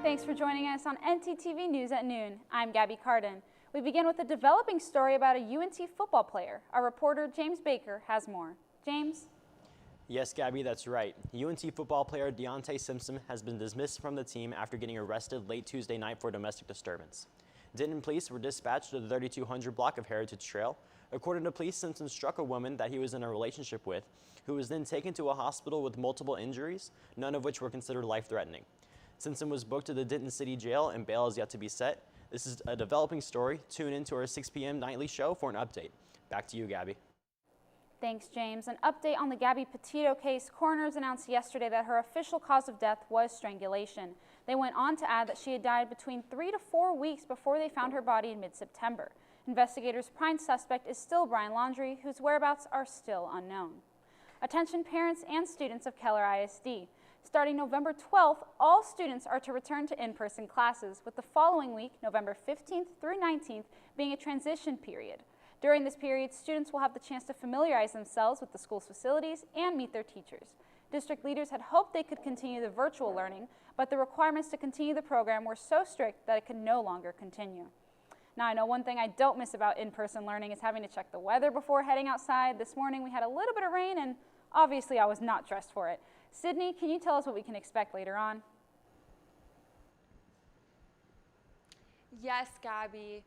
Thanks for joining us on ntTV News at Noon. I'm Gabby Cardin. We begin with a developing story about a UNT football player. Our reporter James Baker has more. James? Yes, Gabby, that's right. UNT football player Deontay Simpson has been dismissed from the team after getting arrested late Tuesday night for domestic disturbance. Denton police were dispatched to the 3200 block of Heritage Trail. According to police, Simpson struck a woman that he was in a relationship with, who was then taken to a hospital with multiple injuries, none of which were considered life-threatening. Simpson was booked to the Denton City Jail and bail is yet to be set. This is a developing story. Tune into our 6 p.m. nightly show for an update. Back to you, Gabby. Thanks, James. An update on the Gabby Petito case. Coroners announced yesterday that her official cause of death was strangulation. They went on to add that she had died between 3 to 4 weeks before they found her body in mid-September. Investigators' prime suspect is still Brian Laundrie, whose whereabouts are still unknown. Attention parents and students of Keller ISD. Starting November 12th, all students are to return to in-person classes, with the following week, November 15th through 19th, being a transition period. During this period, students will have the chance to familiarize themselves with the school's facilities and meet their teachers. District leaders had hoped they could continue the virtual learning, but the requirements to continue the program were so strict that it could no longer continue. Now, I know one thing I don't miss about in-person learning is having to check the weather before heading outside. This morning we had a little bit of rain, and obviously I was not dressed for it. Sydney, can you tell us what we can expect later on? Yes, Gabby.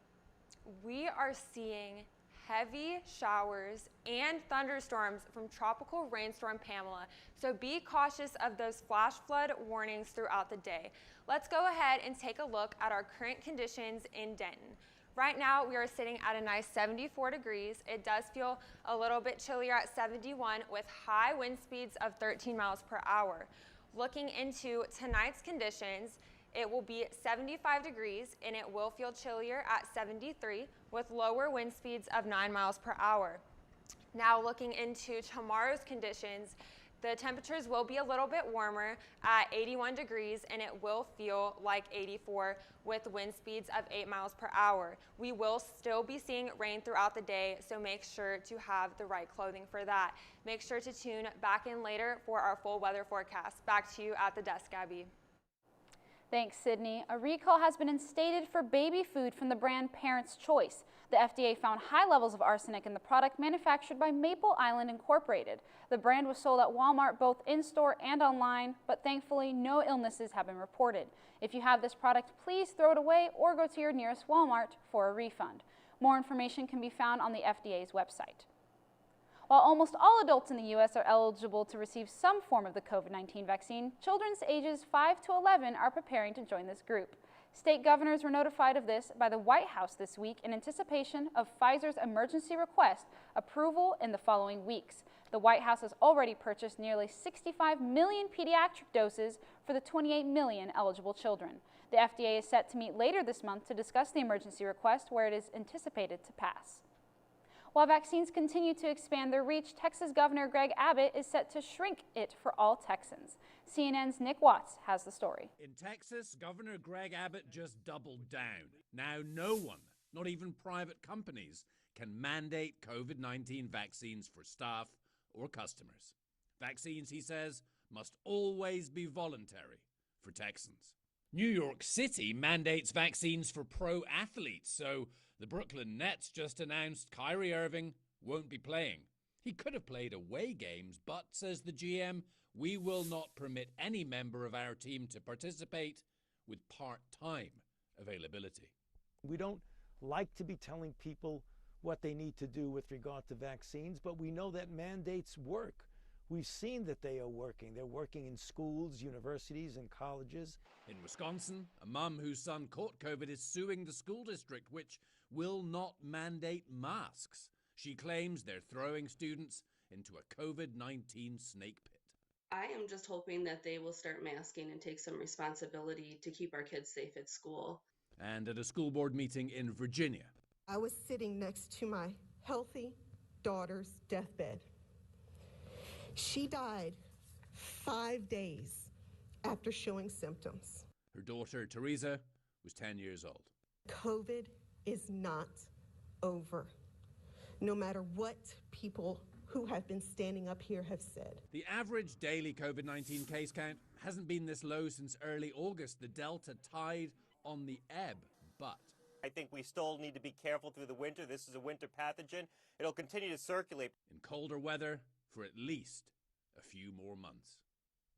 We are seeing heavy showers and thunderstorms from Tropical Rainstorm Pamela, so be cautious of those flash flood warnings throughout the day. Let's go ahead and take a look at our current conditions in Denton. Right now, we are sitting at a nice 74 degrees. It does feel a little bit chillier at 71 with high wind speeds of 13 miles per hour. Looking into tonight's conditions, it will be 75 degrees and it will feel chillier at 73 with lower wind speeds of 9 miles per hour. Now looking into tomorrow's conditions, the temperatures will be a little bit warmer at 81 degrees and it will feel like 84 with wind speeds of 8 miles per hour. We will still be seeing rain throughout the day, so make sure to have the right clothing for that. Make sure to tune back in later for our full weather forecast. Back to you at the desk, Gabby. Thanks, Sydney. A recall has been instated for baby food from the brand Parents' Choice. The FDA found high levels of arsenic in the product manufactured by Maple Island Incorporated. The brand was sold at Walmart both in-store and online, but thankfully no illnesses have been reported. If you have this product, please throw it away or go to your nearest Walmart for a refund. More information can be found on the FDA's website. While almost all adults in the U.S. are eligible to receive some form of the COVID-19 vaccine, children's ages 5 to 11 are preparing to join this group. State governors were notified of this by the White House this week in anticipation of Pfizer's emergency request approval in the following weeks. The White House has already purchased nearly 65 million pediatric doses for the 28 million eligible children. The FDA is set to meet later this month to discuss the emergency request, where it is anticipated to pass. While vaccines continue to expand their reach, Texas Governor Greg Abbott is set to shrink it for all Texans. CNN's Nick Watts has the story. In Texas, Governor Greg Abbott just doubled down. Now no one, not even private companies, can mandate COVID-19 vaccines for staff or customers. Vaccines, he says, must always be voluntary for Texans. New York City mandates vaccines for pro athletes, so the Brooklyn Nets just announced Kyrie Irving won't be playing. He could have played away games, but, says the GM, we will not permit any member of our team to participate with part-time availability. We don't like to be telling people what they need to do with regard to vaccines, but we know that mandates work. We've seen that they are working. They're working in schools, universities, and colleges. In Wisconsin, a mum whose son caught COVID is suing the school district, which will not mandate masks. She claims they're throwing students into a COVID-19 snake pit. I am just hoping that they will start masking and take some responsibility to keep our kids safe at school. And at a school board meeting in Virginia, I was sitting next to my healthy daughter's deathbed. She died 5 days after showing symptoms. her daughter Teresa was 10 years old. COVID is not over, no matter what people who have been standing up here have said. The average daily COVID-19 case count hasn't been this low since early August. The Delta tide on the ebb, but I think we still need to be careful through the winter. This is a winter pathogen. It'll continue to circulate. in colder weather for at least a few more months.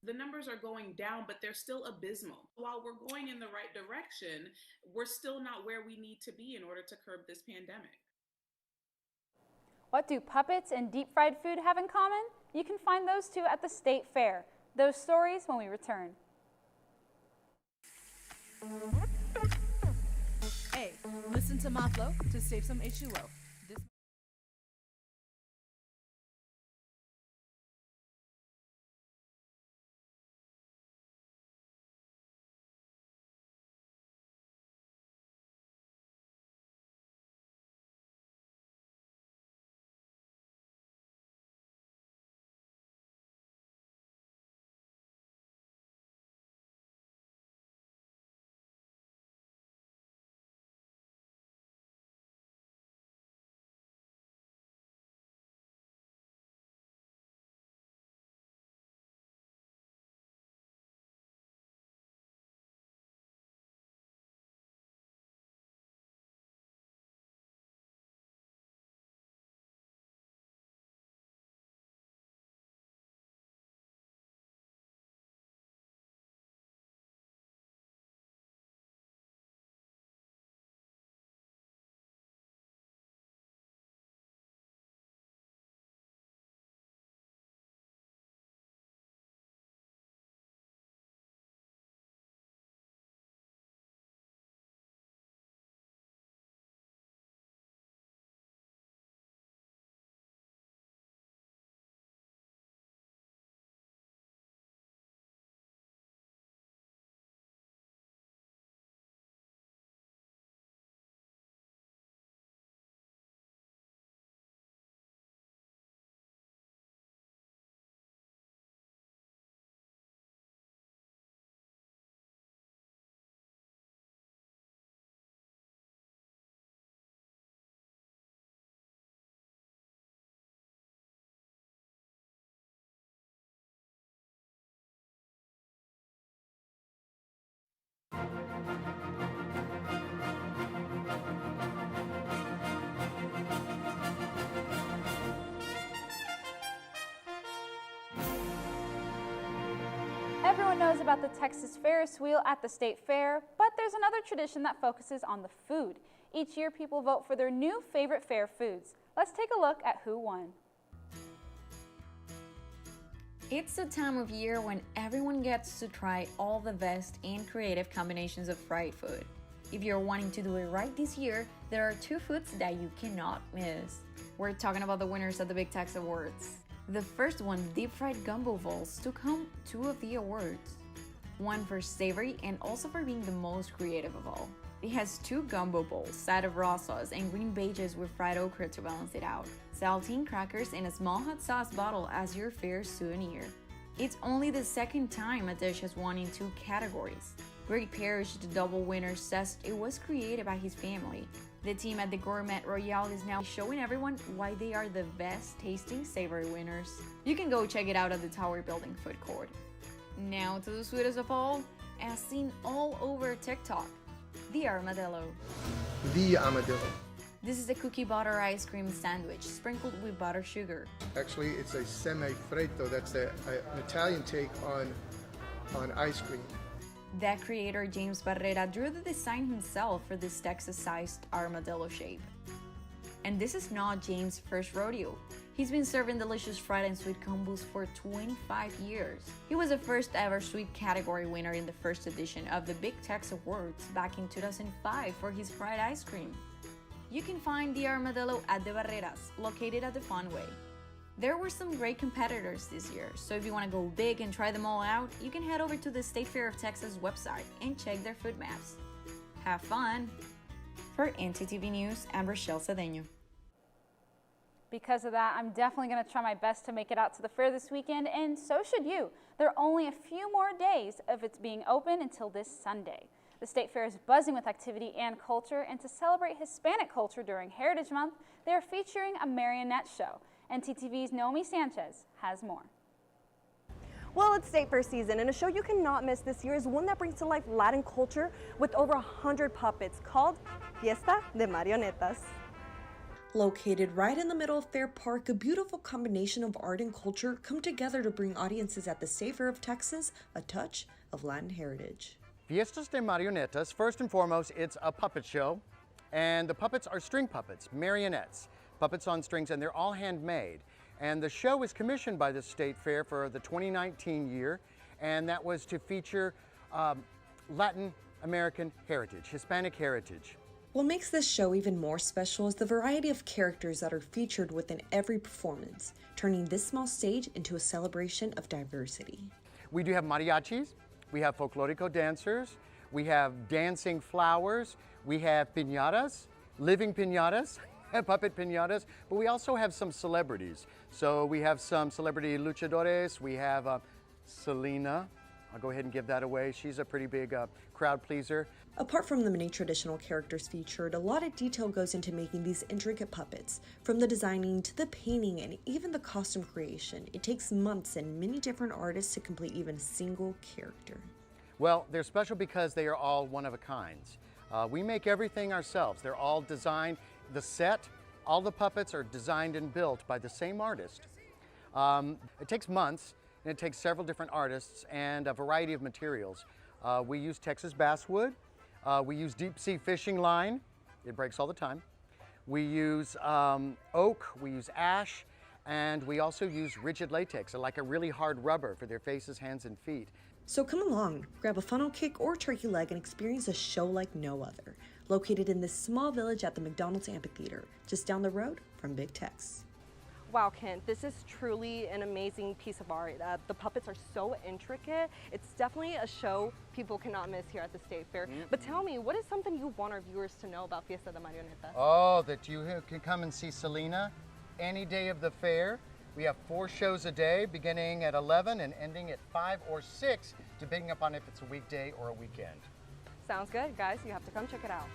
The numbers are going down, but they're still abysmal. While we're going in the right direction, we're still not where we need to be in order to curb this pandemic. What do puppets and deep-fried food have in common? You can find those two at the State Fair. Those stories when we return. Hey, listen to my flow to save some H2O. This Everyone knows about the Texas Ferris wheel at the State Fair, but there's another tradition that focuses on the food. Each year, people vote for their new favorite fair foods. Let's take a look at who won. It's the time of year when everyone gets to try all the best and creative combinations of fried food. If you're wanting to do it right this year, there are two foods that you cannot miss. We're talking about the winners of the Big Tex Awards. The first one, deep fried gumbo balls, took home 2 of the awards. One for savory and also for being the most creative of all. It has 2 gumbo bowls, side of raw sauce and green beiges with fried okra to balance it out, saltine crackers and a small hot sauce bottle as your fair souvenir. It's only the second time a dish has won in 2 categories. Greg Parrish, the double winner, says it was created by his family. The team at the Gourmet Royale is now showing everyone why they are the best tasting savory winners. You can go check it out at the Tower Building food court. Now to the sweetest of all, as seen all over TikTok, the armadillo. The armadillo. This is a cookie butter ice cream sandwich sprinkled with butter sugar. Actually, it's a semi-freddo. That's an Italian take on ice cream. That creator, James Barrera, drew the design himself for this Texas-sized armadillo shape. And this is not James' first rodeo. He's been serving delicious fried and sweet combos for 25 years. He was the first ever sweet category winner in the first edition of the Big Tex Awards back in 2005 for his fried ice cream. You can find the armadillo at the Barreras, located at the Funway. There were some great competitors this year, so if you want to go big and try them all out, you can head over to the State Fair of Texas website and check their food maps. Have fun! For ntTV News, I'm Rochelle Cedeño. Because of that, I'm definitely going to try my best to make it out to the fair this weekend, and so should you. There are only a few more days of its being open until this Sunday. The State Fair is buzzing with activity and culture, and to celebrate Hispanic culture during Heritage Month, they are featuring a marionette show. ntTV's Naomi Sanchez has more. Well, it's State Fair season, and a show you cannot miss this year is one that brings to life Latin culture with over 100 puppets called Fiesta de Marionetas. Located right in the middle of Fair Park, a beautiful combination of art and culture come together to bring audiences at the State Fair of Texas a touch of Latin heritage. Fiestas de Marionetas, first and foremost, it's a puppet show, and the puppets are string puppets, marionettes, puppets on strings, and they're all handmade. And the show was commissioned by the State Fair for the 2019 year, and that was to feature Latin American heritage, Hispanic heritage. What makes this show even more special is the variety of characters that are featured within every performance, turning this small stage into a celebration of diversity. We do have mariachis, we have folklorico dancers, we have dancing flowers, we have piñatas, living piñatas, puppet piñatas, but we also have some celebrities. So we have some celebrity luchadores, we have Selena. I'll go ahead and give that away. She's a pretty big crowd pleaser. Apart from the many traditional characters featured, a lot of detail goes into making these intricate puppets. From the designing to the painting and even the costume creation, it takes months and many different artists to complete even a single character. Well, they're special because they are all one of a kind. We make everything ourselves. They're all designed. The set, all the puppets are designed and built by the same artist. It takes months, and it takes several different artists and a variety of materials. We use Texas basswood. We use deep sea fishing line. It breaks all the time. We use oak, we use ash, and we also use rigid latex, like a really hard rubber for their faces, hands, and feet. So come along, grab a funnel cake or turkey leg and experience a show like no other. Located in this small village at the McDonald's Amphitheater, just down the road from Big Tex. Wow, Kent, this is truly an amazing piece of art. The puppets are so intricate. It's definitely a show people cannot miss here at the State Fair. But tell me, what is something you want our viewers to know about Fiesta de Marionetas? Oh, that you can come and see Selena any day of the fair. We have 4 shows a day, beginning at 11 and ending at 5 or 6, depending upon if it's a weekday or a weekend. Sounds good, guys. You have to come check it out.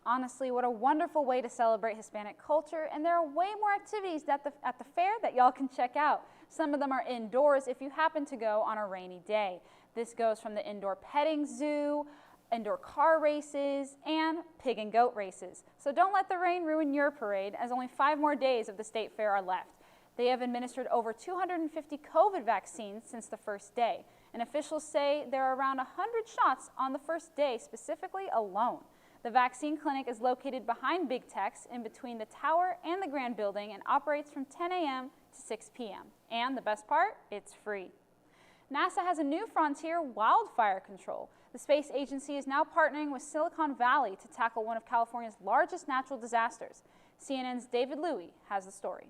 Honestly, what a wonderful way to celebrate Hispanic culture, and there are way more activities at the fair that y'all can check out. Some of them are indoors if you happen to go on a rainy day. This goes from the indoor petting zoo, indoor car races, and pig and goat races. So don't let the rain ruin your parade, as only 5 more days of the State Fair are left. They have administered over 250 COVID vaccines since the first day, and officials say there are around 100 shots on the first day specifically alone. The vaccine clinic is located behind Big Tex in between the tower and the Grand Building and operates from 10 a.m. to 6 p.m. And the best part, it's free. NASA has a new frontier, wildfire control. The space agency is now partnering with Silicon Valley to tackle one of California's largest natural disasters. CNN's David Louie has the story.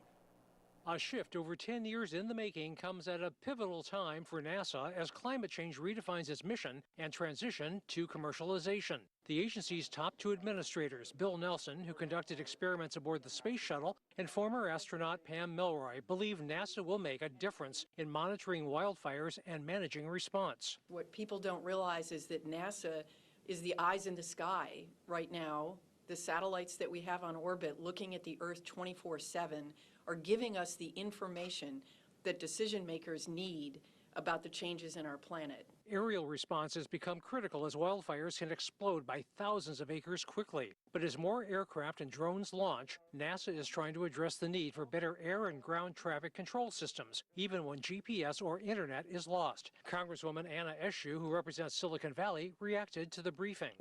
A shift over 10 years in the making comes at a pivotal time for NASA as climate change redefines its mission and transition to commercialization. The agency's top 2 administrators, Bill Nelson, who conducted experiments aboard the space shuttle, and former astronaut Pam Milroy, believe NASA will make a difference in monitoring wildfires and managing response. What people don't realize is that NASA is the eyes in the sky right now. The satellites that we have on orbit looking at the Earth 24/7 are giving us the information that decision makers need about the changes in our planet. Aerial response has become critical as wildfires can explode by thousands of acres quickly. But as more aircraft and drones launch, NASA is trying to address the need for better air and ground traffic control systems, even when GPS or internet is lost. Congresswoman Anna Eshoo, who represents Silicon Valley, reacted to the briefing.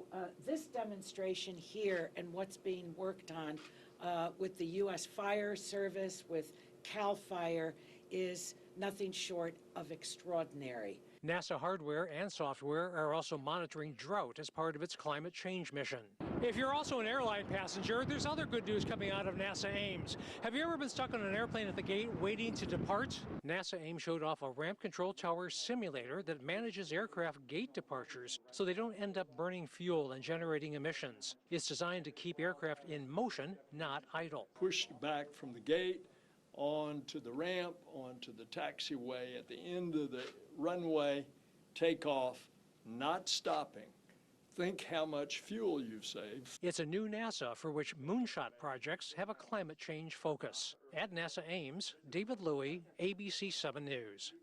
This demonstration here and what's being worked on with the U.S. Fire Service, with CAL FIRE, is nothing short of extraordinary. NASA hardware and software are also monitoring drought as part of its climate change mission. If you're also an airline passenger, there's other good news coming out of NASA Ames. Have you ever been stuck on an airplane at the gate waiting to depart? NASA Ames showed off a ramp control tower simulator that manages aircraft gate departures so they don't end up burning fuel and generating emissions. It's designed to keep aircraft in motion, not idle. Pushed back from the gate onto the ramp, onto the taxiway, at the end of the runway, take off, not stopping. Think how much fuel you've saved. It's a new NASA for which moonshot projects have a climate change focus. At NASA Ames, David Louie, ABC 7 News.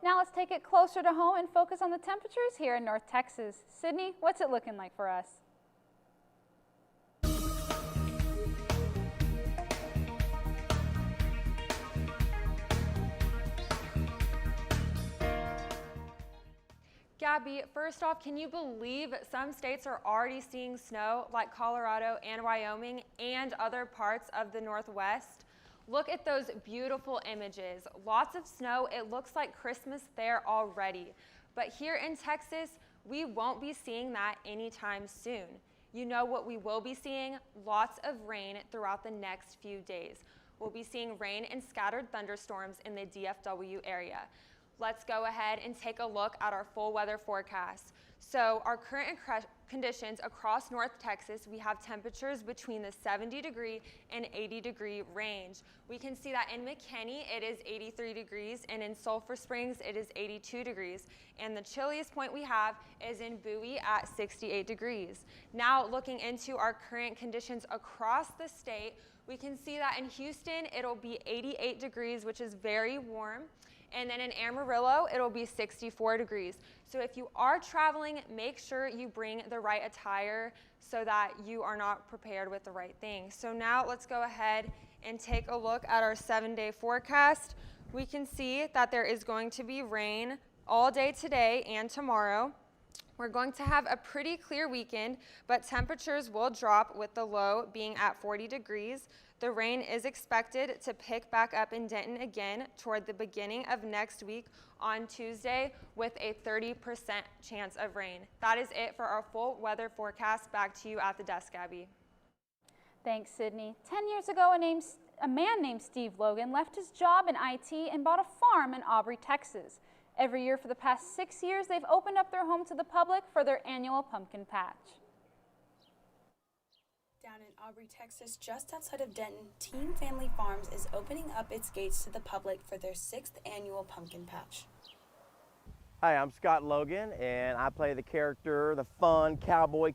Now let's take it closer to home and focus on the temperatures here in North Texas. Sydney, what's it looking like for us? Gabby, first off, can you believe some states are already seeing snow, like Colorado and Wyoming and other parts of the Northwest? Look at those beautiful images. Lots of snow. It looks like Christmas there already. But here in Texas, we won't be seeing that anytime soon. You know what we will be seeing? Lots of rain throughout the next few days. We'll be seeing rain and scattered thunderstorms in the DFW area. Let's go ahead and take a look at our full weather forecast. So our current conditions across North Texas, we have temperatures between the 70 degree and 80 degree range. We can see that in McKinney, it is 83 degrees, and in Sulphur Springs, it is 82 degrees. And the chilliest point we have is in Bowie at 68 degrees. Now looking into our current conditions across the state, we can see that in Houston, it'll be 88 degrees, which is very warm. And then in Amarillo, it'll be 64 degrees. So if you are traveling, make sure you bring the right attire so that you are not prepared with the right things. So now let's go ahead and take a look at our 7-day forecast. We can see that there is going to be rain all day today and tomorrow. We're going to have a pretty clear weekend, but temperatures will drop with the low being at 40 degrees. The rain is expected to pick back up in Denton again toward the beginning of next week on Tuesday with a 30% chance of rain. That is it for our full weather forecast. Back to you at the desk, Abby. Thanks, Sydney. 10 years ago, a man named Steve Logan left his job in IT and bought a farm in Aubrey, Texas. Every year for the past 6 years, they've opened up their home to the public for their annual pumpkin patch. Down in Aubrey, Texas, just outside of Denton, Team Family Farms is opening up its gates to the public for their 6th annual pumpkin patch. Hi, I'm Scott Logan, and I play the character, the fun cowboy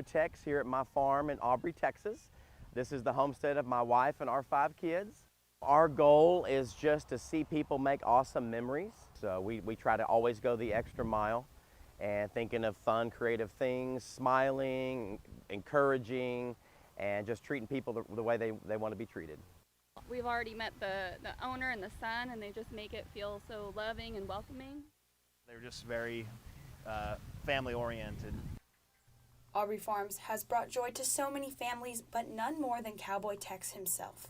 Tex here at my farm in Aubrey, Texas. This is the homestead of my wife and our 5 kids. Our goal is just to see people make awesome memories. So we try to always go the extra mile and thinking of fun, creative things, smiling, encouraging, and just treating people the way they want to be treated. We've already met the owner and the son, and they just make it feel so loving and welcoming. They're just very family-oriented. Aubrey Farms has brought joy to so many families, but none more than Cowboy Tex himself.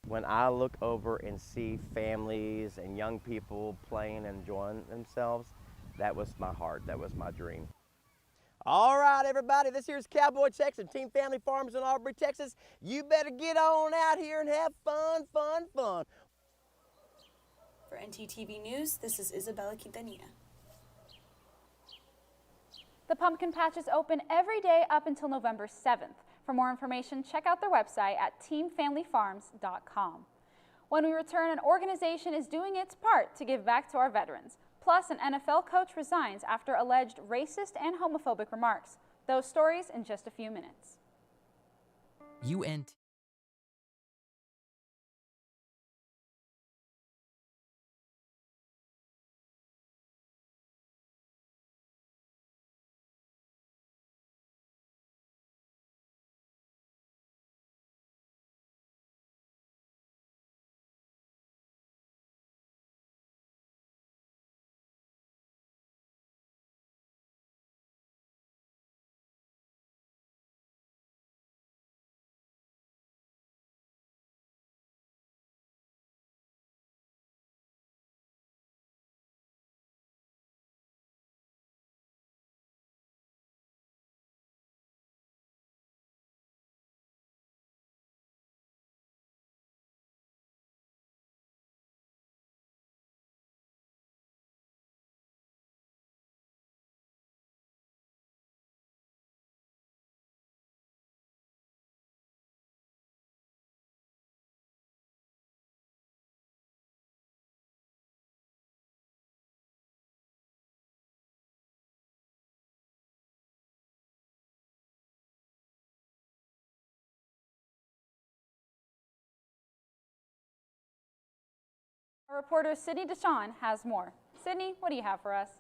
When I look over and see families and young people playing and enjoying themselves, that was my heart, that was my dream. All right, everybody, this here's Cowboy Tex and Team Family Farms in Aubrey, Texas. You better get on out here and have fun, fun, fun. For ntTV News, this is Isabella Quintanilla. The pumpkin patch is open every day up until November 7th. For more information, check out their website at teamfamilyfarms.com. When we return, an organization is doing its part to give back to our veterans. Plus, an NFL coach resigns after alleged racist and homophobic remarks. Those stories in just a few minutes. Our reporter Sydney Deshawn has more. Sydney, what do you have for us?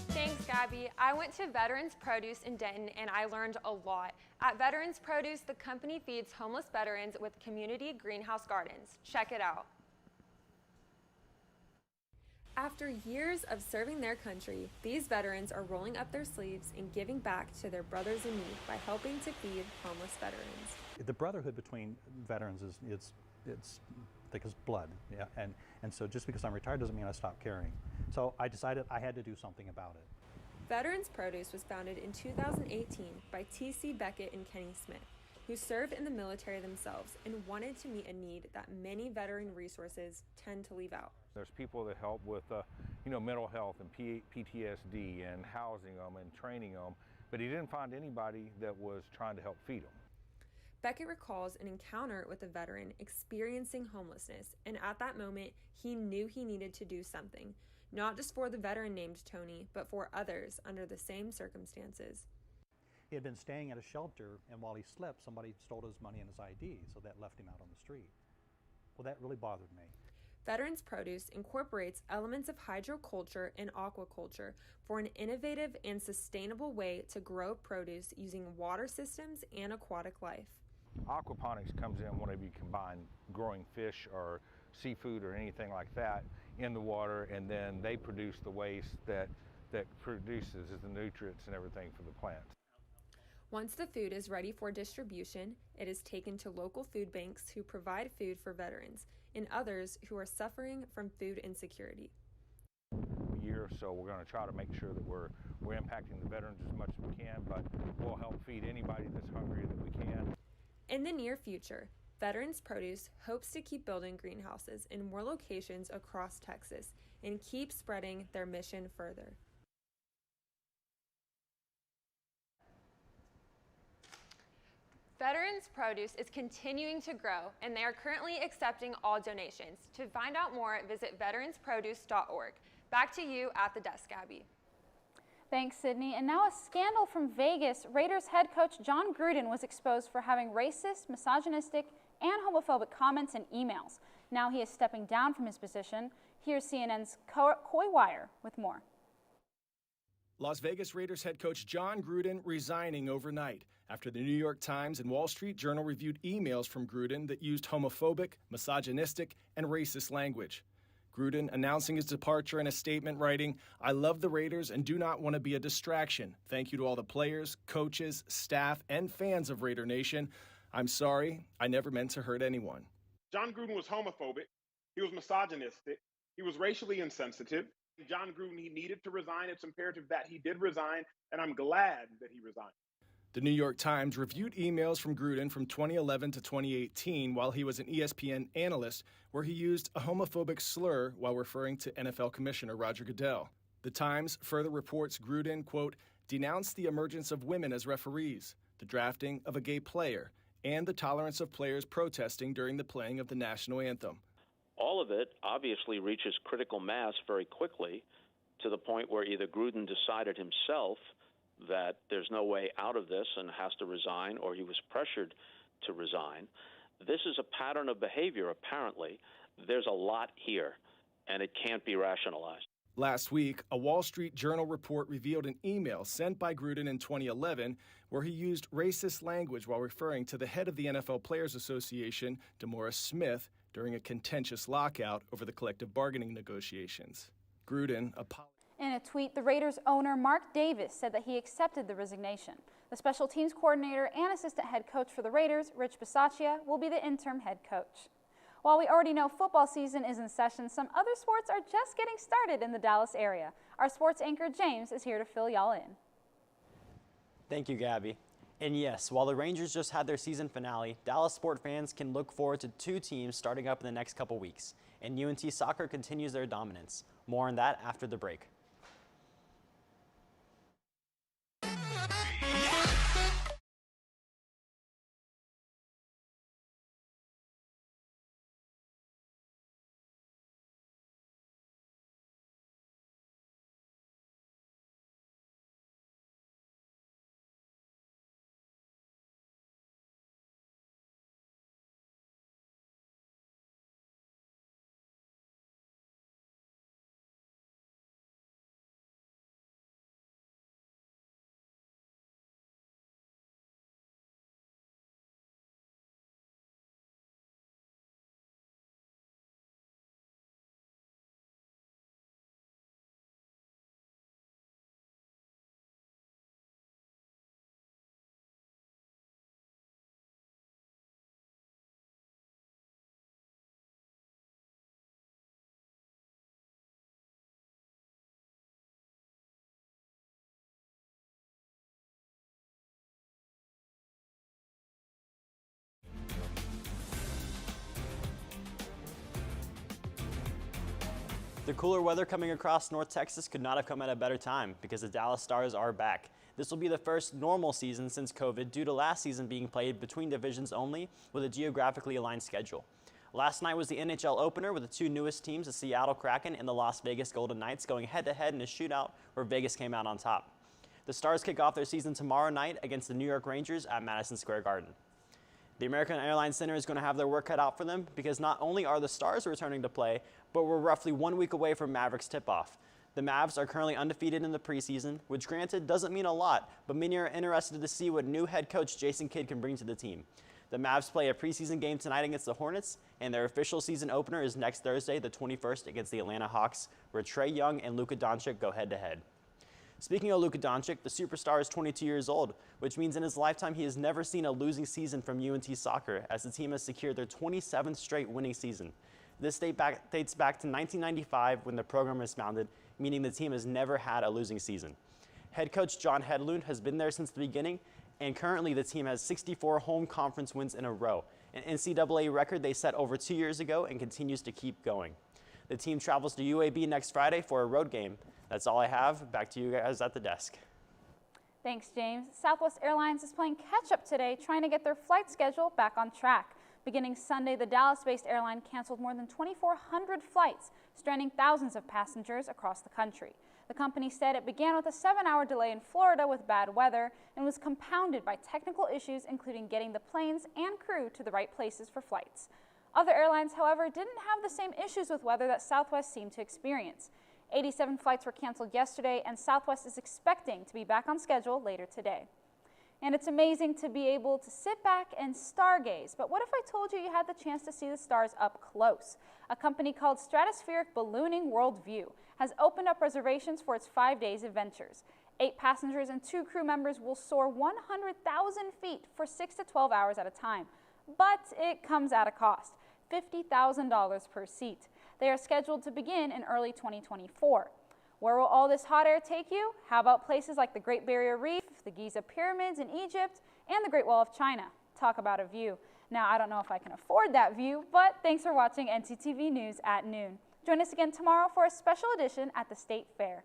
Thanks, Gabby. I went to Veterans Produce in Denton and I learned a lot. At Veterans Produce, the company feeds homeless veterans with community greenhouse gardens. Check it out. After years of serving their country, these veterans are rolling up their sleeves and giving back to their brothers in need by helping to feed homeless veterans. The brotherhood between veterans it's thick as blood, yeah, and so just because I'm retired doesn't mean I stop caring. So I decided I had to do something about it. Veterans Produce was founded in 2018 by T.C. Beckett and Kenny Smith, who served in the military themselves and wanted to meet a need that many veteran resources tend to leave out. There's people that help with, mental health and PTSD and housing them and training them, but he didn't find anybody that was trying to help feed them. Beckett recalls an encounter with a veteran experiencing homelessness, and at that moment, he knew he needed to do something, not just for the veteran named Tony, but for others under the same circumstances. He had been staying at a shelter, and while he slept, somebody stole his money and his ID, so that left him out on the street. Well, that really bothered me. Veterans Produce incorporates elements of hydroculture and aquaculture for an innovative and sustainable way to grow produce using water systems and aquatic life. Aquaponics comes in whenever you combine growing fish or seafood or anything like that in the water, and then they produce the waste that produces the nutrients and everything for the plants. Once the food is ready for distribution, it is taken to local food banks who provide food for veterans and others who are suffering from food insecurity. A year or so, we're going to try to make sure that we're impacting the veterans as much as we can, but we'll help feed anybody that's hungry that we can. In the near future, Veterans Produce hopes to keep building greenhouses in more locations across Texas and keep spreading their mission further. Veterans Produce is continuing to grow, and they are currently accepting all donations. To find out more, visit veteransproduce.org. Back to you at the desk, Gabby. Thanks, Sydney. And now a scandal from Vegas. Raiders head coach John Gruden was exposed for having racist, misogynistic, and homophobic comments and emails. Now he is stepping down from his position. Here's CNN's Coy Wire with more. Las Vegas Raiders head coach John Gruden resigning overnight after the New York Times and Wall Street Journal reviewed emails from Gruden that used homophobic, misogynistic, and racist language. Gruden announcing his departure in a statement writing, "I love the Raiders and do not want to be a distraction. Thank you to all the players, coaches, staff, and fans of Raider Nation. I'm sorry, I never meant to hurt anyone." John Gruden was homophobic. He was misogynistic. He was racially insensitive. John Gruden, he needed to resign. It's imperative that he did resign, and I'm glad that he resigned. The New York Times reviewed emails from Gruden from 2011 to 2018 while he was an ESPN analyst, where he used a homophobic slur while referring to NFL Commissioner Roger Goodell. The Times further reports Gruden, quote, denounced the emergence of women as referees, the drafting of a gay player, and the tolerance of players protesting during the playing of the national anthem. All of it obviously reaches critical mass very quickly to the point where either Gruden decided himself that there's no way out of this and has to resign, or he was pressured to resign. This is a pattern of behavior, apparently. There's a lot here, and it can't be rationalized. Last week, a Wall Street Journal report revealed an email sent by Gruden in 2011 where he used racist language while referring to the head of the NFL Players Association, DeMaurice Smith, during a contentious lockout over the collective bargaining negotiations. Gruden apologized. In a tweet, the Raiders owner Mark Davis said that he accepted the resignation. The special teams coordinator and assistant head coach for the Raiders, Rich Bisaccia, will be the interim head coach. While we already know football season is in session, some other sports are just getting started in the Dallas area. Our sports anchor James is here to fill y'all in. Thank you, Gabby. And yes, while the Rangers just had their season finale, Dallas sport fans can look forward to two teams starting up in the next couple weeks. And UNT soccer continues their dominance. More on that after the break. The cooler weather coming across North Texas could not have come at a better time because the Dallas Stars are back. This will be the first normal season since COVID due to last season being played between divisions only with a geographically aligned schedule. Last night was the NHL opener with the two newest teams, the Seattle Kraken and the Las Vegas Golden Knights, going head-to-head in a shootout where Vegas came out on top. The Stars kick off their season tomorrow night against the New York Rangers at Madison Square Garden. The American Airlines Center is going to have their work cut out for them because not only are the Stars returning to play, but we're roughly 1 week away from Mavericks tip-off. The Mavs are currently undefeated in the preseason, which granted doesn't mean a lot, but many are interested to see what new head coach Jason Kidd can bring to the team. The Mavs play a preseason game tonight against the Hornets, and their official season opener is next Thursday, the 21st, against the Atlanta Hawks, where Trae Young and Luka Doncic go head-to-head. Speaking of Luka Doncic, the superstar is 22 years old, which means in his lifetime he has never seen a losing season from UNT Soccer, as the team has secured their 27th straight winning season. This dates back to 1995 when the program was founded, meaning the team has never had a losing season. Head coach John Hedlund has been there since the beginning, and currently the team has 64 home conference wins in a row, an NCAA record they set over 2 years ago and continues to keep going. The team travels to UAB next Friday for a road game. That's all I have. Back to you guys at the desk. Thanks, James. Southwest Airlines is playing catch-up today, trying to get their flight schedule back on track. Beginning Sunday, the Dallas-based airline canceled more than 2,400 flights, stranding thousands of passengers across the country. The company said it began with a 7-hour delay in Florida with bad weather and was compounded by technical issues, including getting the planes and crew to the right places for flights. Other airlines, however, didn't have the same issues with weather that Southwest seemed to experience. 87 flights were canceled yesterday, and Southwest is expecting to be back on schedule later today. And it's amazing to be able to sit back and stargaze, but what if I told you you had the chance to see the stars up close? A company called Stratospheric Ballooning Worldview has opened up reservations for its 5 days adventures. 8 passengers and 2 crew members will soar 100,000 feet for 6 to 12 hours at a time, but it comes at a cost, $50,000 per seat. They are scheduled to begin in early 2024. Where will all this hot air take you? How about places like the Great Barrier Reef, the Giza Pyramids in Egypt, and the Great Wall of China? Talk about a view. Now, I don't know if I can afford that view, but thanks for watching ntTV News at noon. Join us again tomorrow for a special edition at the State Fair.